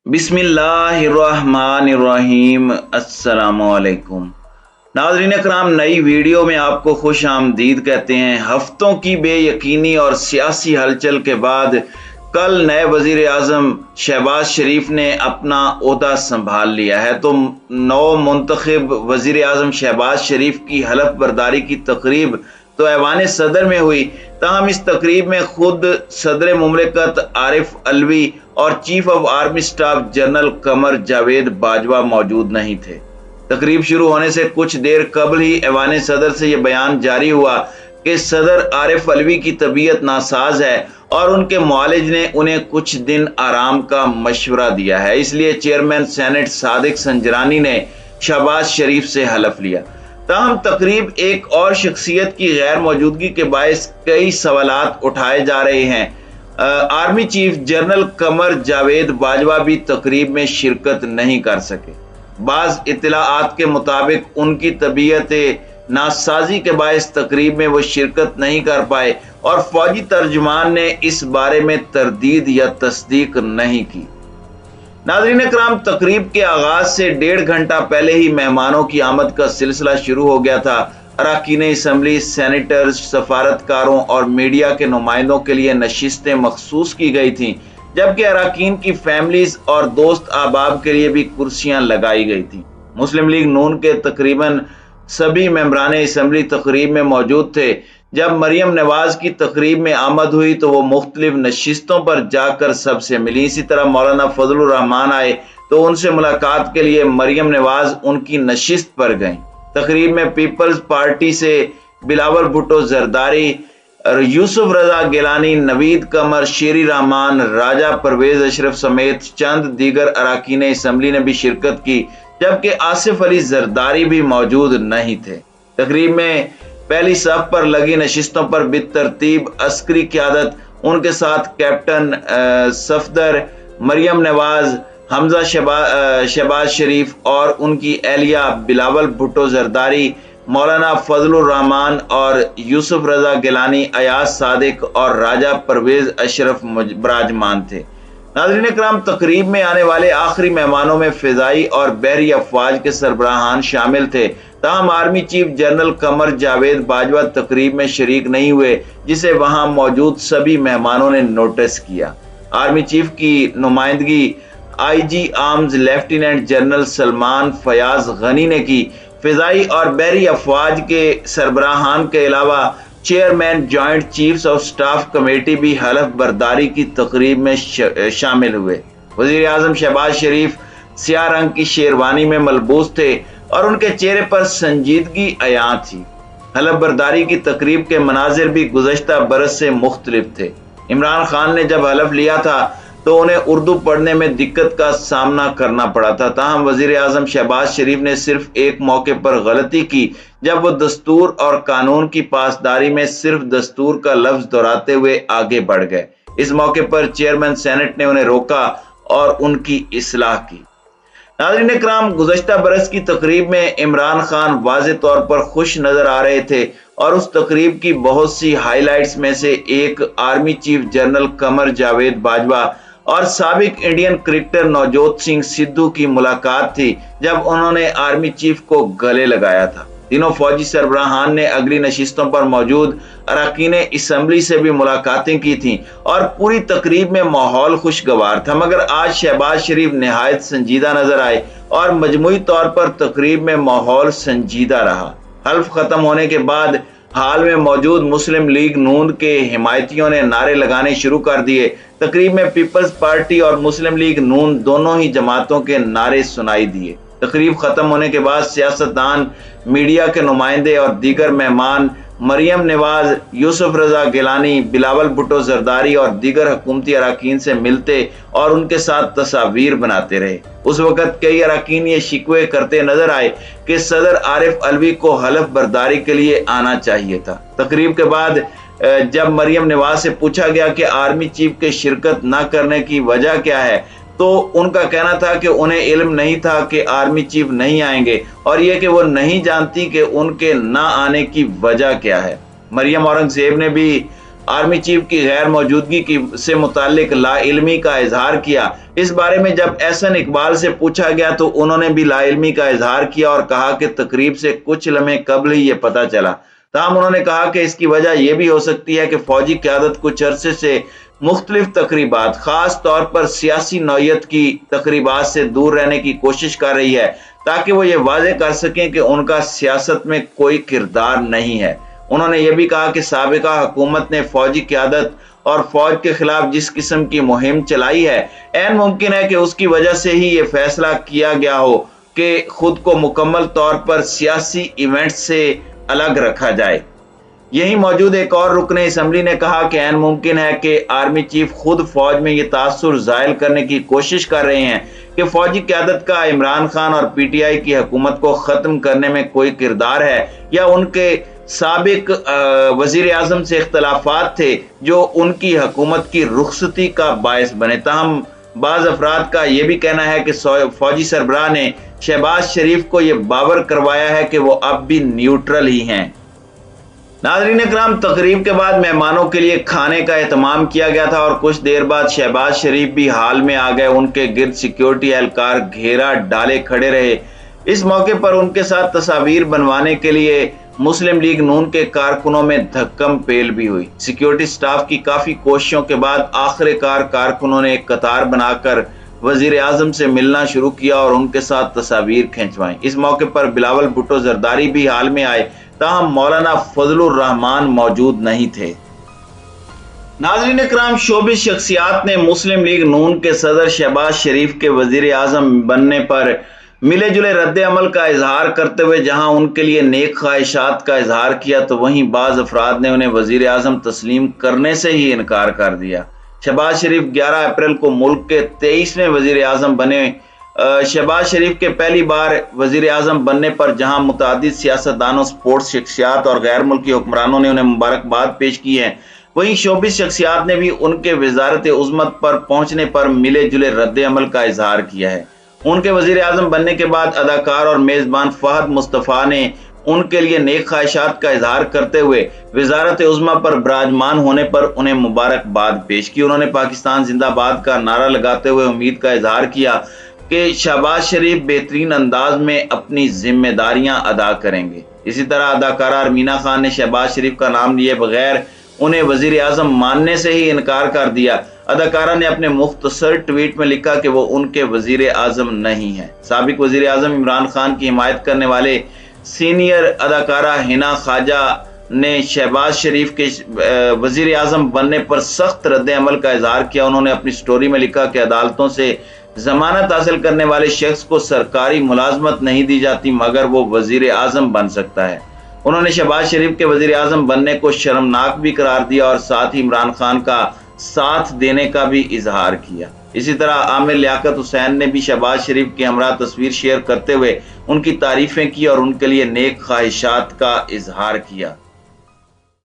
बिस्मिल्लाहिर्रहमानिर्रहीम। अस्सलामुअलैकुम नाज़रीन कराम, नई वीडियो में आपको खुश आमदीद कहते हैं। हफ्तों की बेयकीनी और सियासी हलचल के बाद कल नए वज़ीर आज़म शहबाज शरीफ ने अपना ओहदा संभाल लिया है। तो नौ मुंतखब वज़ीर आज़म शहबाज शरीफ की हलफ बर्दारी की तकरीब तो ऐवान सदर में हुई, ताहम इस तकरीब में खुद सदर मुमलिकत आरिफ अलवी और chief of army staff general Qamar Javed Bajwa मौजूद नहीं थे। तकरीब शुरू होने से कुछ देर कबल ही ऐवान सदर से यह बयान जारी हुआ कि सदर आरिफ अलवी की तबीयत नासाज है और उनके मुआलिज ने उन्हें कुछ दिन आराम का मशवरा दिया है। इसलिए चेयरमैन सेनेट सादिक संजरानी ने शहबाज शरीफ से हलफ लिया। ताहम तकरीब एक और शख्सियत की गैर मौजूदगी के बायस कई सवालात उठाए जा रहे हैं। Army chief general Qamar Javed Bajwa भी तकरीब में शिरकत नहीं कर सके। बाज़ इत्तलाआत के मुताबिक उनकी तबीयत नासाजी के बायस तकरीब में वो शिरकत नहीं कर पाए और फौजी तर्जुमान ने इस बारे में तरदीद या तस्दीक नहीं की। नाज़रीन कराम, तकरीब के आगाज से 1.5 घंटा पहले ही मेहमानों की आमद का सिलसिला शुरू हो गया था। अरकान असम्बली, सेनेटर्स, सफारतकारों और मीडिया के नुमाइंदों के लिए नशिस्तें मखसूस की गई थीं, जबकि अरकान की फैमिलीज और दोस्त अहबाब के लिए भी कुर्सियां लगाई गई थीं। मुस्लिम लीग नून के तकरीबन सभी मेंबरान असम्बली तकरीब में मौजूद थे। जब मरियम नवाज की तकरीब में आमद हुई तो वो मुख्तलिफ नशिस्तों पर जाकर सबसे मिली। इसी तरह मौलाना फजलुर रहमान आए तो उनसे मुलाकात के लिए मरियम नवाज उनकी नशिस्त पर गईं। तकरीब में पीपल्स पार्टी से बिलावल भुट्टो जरदारी, यूसुफ रजा गिलानी, नवीद कमर, शेरी रहमान, राजा परवेज अशरफ समेत चंद दीगर अरकान असम्बली ने भी शिरकत की, जबकि आसिफ अली जरदारी भी मौजूद नहीं थे। तकरीब में पहली सफ पर लगी नशिस्तों पर बितरतीब अस्करी क़यादत, उनके साथ कैप्टन सफदर, मरियम नवाज, हमजा शहबाज शरीफ और उनकी एहलिया बिलावल भुट्टो जरदारी, मौलाना फजलुर रहमान और यूसुफ रजा गिलानी, अयाज सादिक और राजा परवेज अशरफ बराजमान थे। नाज़रीन कराम, तकरीब में आने वाले आखिरी मेहमानों में फ़िज़ाई और बहरी अफवाज के सरबराहान शामिल थे। ताहम army chief general Qamar Javed Bajwa तकरीब में शरीक नहीं हुए, जिसे वहां मौजूद सभी मेहमानों ने नोटिस किया। आर्मी चीफ की नुमाइंदगी IG arms lieutenant general Salman Fayyaz Ghani ने की। फ़िज़ाई और बहरी अफवाज के सरबराहान के अलावा chairman joint chiefs of staff committee भी हलफ बर्दारी की तकरीब में शामिल हुए। वज़ीर आज़म शहबाज शरीफ स्याह रंग की शेरवानी में मलबूस थे और उनके चेहरे पर संजीदगी अयां थी। हलफ बर्दारी की तकरीब के मनाजिर भी गुज़श्ता बरस से मुख्तलिफ थे। इमरान खान ने जब हलफ लिया था तो उन्हें उर्दू पढ़ने में दिक्कत का सामना करना पड़ा था। ताहम वज़ीर आज़म शहबाज शरीफ ने सिर्फ एक मौके पर गलती की, जब वो दस्तूर और कानून की पासदारी में सिर्फ दस्तूर का लफ्ज दोहराते हुए आगे बढ़ गए। इस मौके पर चेयरमैन सेनेट ने उन्हें रोका और उनकी इस्लाह की। नाज़रीन कराम, गुज़श्ता बरस की तकरीब में इमरान खान वाज़े तौर पर खुश नजर आ रहे थे और उस तकरीब की बहुत सी हाईलाइट्स में से एक army chief general Qamar Javed Bajwa और साबिक इंडियन क्रिकेटर नवजोत सिंह सिद्धू की मुलाकात थी, जब उन्होंने आर्मी चीफ को गले लगाया था। तीनों फौजी सरबराहान ने अगली नशिस्तों पर मौजूद अरकान असम्बली से भी मुलाकातें की थीं और पूरी तकरीब में माहौल खुशगवार था। मगर आज शहबाज शरीफ निहायत संजीदा नजर आए और मजमूई तौर पर तकरीब में माहौल संजीदा रहा। हल्फ खत्म होने के बाद हाल में मौजूद मुस्लिम लीग नून के हिमायतियों ने नारे लगाने शुरू कर दिए। तकरीब में पीपल्स पार्टी और मुस्लिम लीग नून दोनों ही जमातों के नारे सुनाई दिए। तकरीब खत्म होने के बाद सियासतदान, मीडिया के नुमाइंदे और दीगर मेहमान मरियम नवाज, यूसुफ रजा गिलानी, बिलावल भुट्टो जरदारी और दीगर हुकूमती अरकान से मिलते और उनके साथ तस्वीर बनाते रहे। उस वक़्त कई अरकान ये शिकवे करते नजर आए कि सदर आरिफ अलवी को हलफ बर्दारी के लिए आना चाहिए था। तकरीब के बाद जब मरियम नवाज से पूछा गया कि आर्मी चीफ के शिरकत न करने की वजह क्या है, तो उनका कहना था कि उन्हें इल्म नहीं था कि आर्मी चीफ नहीं आएंगे और यह कि वो नहीं जानती कि उनके ना आने की वजह क्या है। मरियम औरंगजेब ने भी आर्मी चीफ की गैर मौजूदगी से मुताल्लिक लाइल्मी का इजहार किया। इस बारे में जब एहसन इकबाल से पूछा गया तो उन्होंने भी लाइल्मी का इजहार किया और कहा कि तकरीब से कुछ लम्हे कबल ही ये पता चला। ताहम उन्होंने कहा कि इसकी वजह यह भी हो सकती है कि फौजी क़यादत कुछ अरसे से मुख्तलिफ तकरीबात, खास तौर पर सियासी नौयत की तकरीबात से दूर रहने की कोशिश कर रही है ताकि वो ये वाज़े कर सकें कि उनका सियासत में कोई किरदार नहीं है। उन्होंने ये भी कहा कि साबिका हुकूमत ने फौजी क़यादत और फौज के खिलाफ जिस किस्म की मुहिम चलाई है, ऐन मुमकिन है कि उसकी वजह से ही ये फैसला किया गया हो कि खुद को मुकम्मल तौर पर सियासी इवेंट्स से अलग रखा जाए। यही मौजूद एक और रुकन असम्बली ने कहा कि ऐन मुमकिन है कि आर्मी चीफ खुद फौज में ये तासुर ज़ाहिर करने की कोशिश कर रहे हैं कि फौजी क़यादत का इमरान खान और पीटीआई की हुकूमत को ख़त्म करने में कोई किरदार है या उनके साबिक वज़ीर आज़म से इख्तलाफात थे जो उनकी हुकूमत की रुखसती का बायस बने। ताहम बाज़ अफराद का यह भी कहना है कि फौजी सरबराह ने शहबाज शरीफ को यह बावर करवाया है कि वो अब भी न्यूट्रल ही हैं। नाज़रीन इकराम, तकरीब के बाद मेहमानों के लिए खाने का एहतमाम किया गया था और कुछ देर बाद शहबाज शरीफ भी हाल में आ गए। उनके गिर्द सिक्योरिटी एहलकार घेरा डाले खड़े रहे। इस मौके पर उनके साथ तस्वीर बनवाने के लिए मुस्लिम लीग नून के कारकुनों में धक्कम पेल भी हुई। सिक्योरिटी स्टाफ की काफी कोशिशों के बाद आखिरकार कारकुनों ने एक कतार बनाकर वजीर आजम से मिलना शुरू किया और उनके साथ तस्वीर खिंचवाई। इस मौके पर बिलावल भुट्टो जरदारी भी हाल में आए, ताहम मौलाना फजलुर रहमान मौजूद नहीं थे। नाज़रीन इकराम, शोबिस शख्सियात ने मुस्लिम लीग नून के सदर शहबाज शरीफ के वजीर आजम बनने पर मिले जुले रद्द अमल का इजहार करते हुए जहां उनके लिए नेक ख्वाहिशात का इजहार किया, तो वहीं बाज़ अफराद ने उन्हें वजीर आजम तस्लीम करने से ही इनकार कर दिया। शहबाज शरीफ 11 अप्रैल को मुल्क के 23वें वजीर आजम बने। शहबाज शरीफ के पहली बार वजीर आजम बनने पर जहां मुतादिद सियासतदानों, स्पोर्ट्स शख्सियात और गैर मुल्की हुक्मरानों ने उन्हें मुबारकबाद पेश की है, वहीं शोबिस शख्सियात ने भी उनके वजारत उज़्मत पर पहुंचने पर मिले जुले रद्द अमल का इजहार किया है। उनके वजीर आजम बनने के बाद अदाकार और मेजबान फहद मुस्तफ़ा ने उनके लिए नेक ख्वाहिशात का इजहार करते हुए वजारत उज़्मा पर विराजमान होने पर उन्हें मुबारकबाद पेश की। उन्होंने पाकिस्तान जिंदाबाद का नारा लगाते हुए उम्मीद का इजहार किया कि शहबाज शरीफ बेहतरीन अंदाज में अपनी जिम्मेदारियां अदा करेंगे। इसी तरह अदाकारा अरमीना खान ने शहबाज शरीफ का नाम लिए बगैर उन्हें वजीर आजम मानने से ही इनकार कर दिया। अदाकारा ने अपने मुख्तसर ट्वीट में लिखा कि वो उनके वजीर आजम नहीं है। साबिक वजीर आजम इमरान खान की हिमायत करने वाले सीनियर अदाकारा हिना ख्वाजा ने शहबाज शरीफ के वजीर आजम बनने पर सख्त रद्द अमल का इजहार किया। उन्होंने अपनी स्टोरी में लिखा कि अदालतों से जमानत हासिल करने वाले शख्स को सरकारी मुलाजमत नहीं दी जाती मगर वो वजीर आजम बन सकता है। उन्होंने शहबाज शरीफ के वजीर आजम बनने को शर्मनाक भी करार दिया और साथ ही इमरान खान का साथ देने का भी इजहार किया। इसी तरह आमिर लियाकत हुसैन ने भी शहबाज शरीफ के हमरा तस्वीर शेयर करते हुए उनकी तारीफें की और उनके लिए नेक ख्वाहिशात का इजहार किया।